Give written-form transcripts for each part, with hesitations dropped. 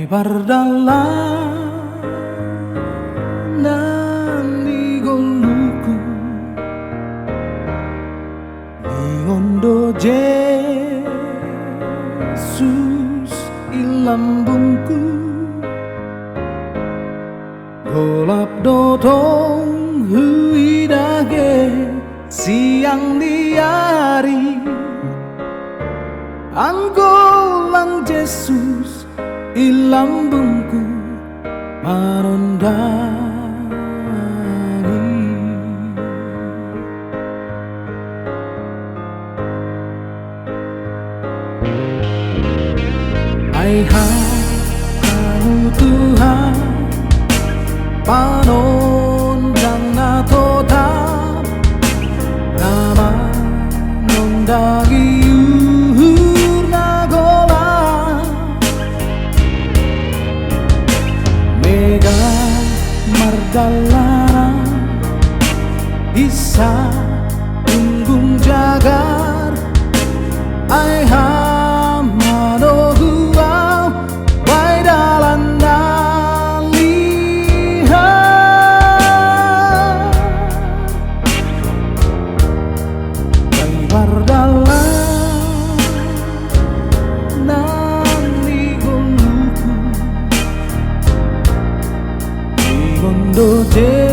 Perjalanan di goluku Ningondo Jesus ilambungku Golap dotong huidage siang di hari Anggolang Jesus ilambungku manondangi kamu Tuhan panondang na totam nama nondangi uhur na gola mega mardalana isa tunggung jagar ai hamano gua bai dalan Ningondo Jesus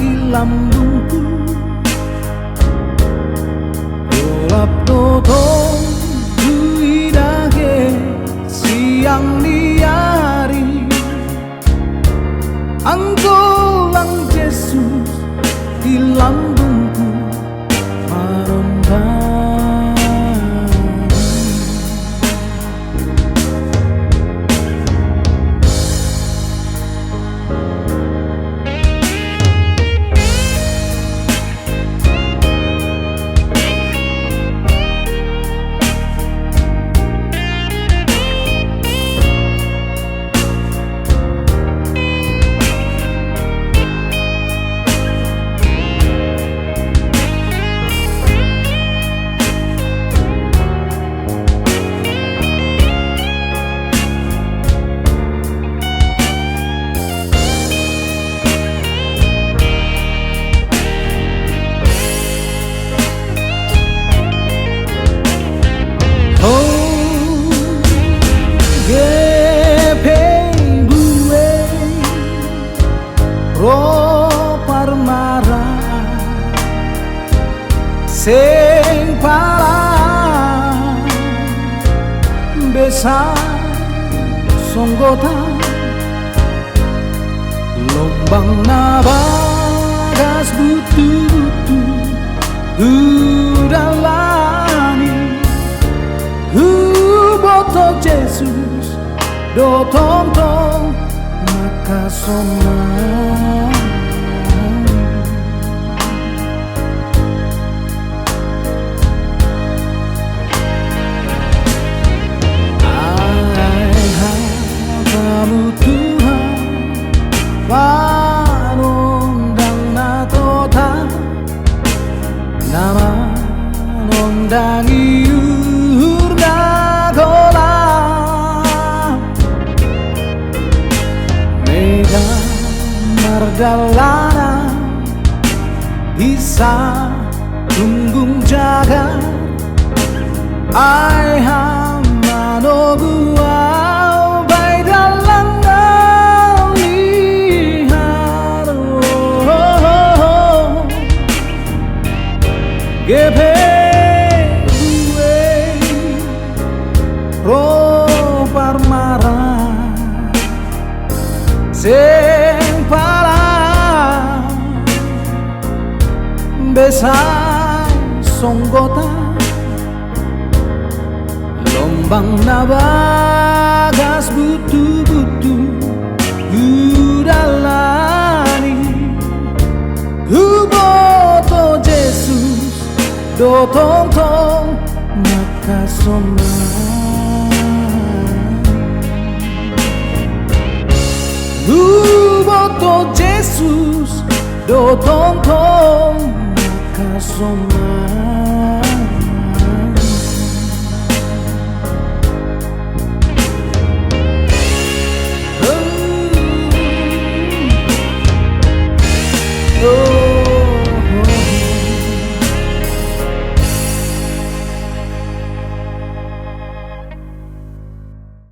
ilambungku Golap dotong huidage siang di hari Anggolang Jesus ilambungku manondangi Parmara sing parang besar songgota lombang nabagas butu-butu udalani boto Jesus do tong-tong makasona kamu Tuhan panondang na totam nama nondangi uhur na gola mega mardalana bisa tunggung jaga ai hamano gua Gepe gue ro parmara sing parang besar songgota lombang nabagas butu-butu udalani huboto Jesus do tong-tong makasona boto Jesus do tong-tong makasona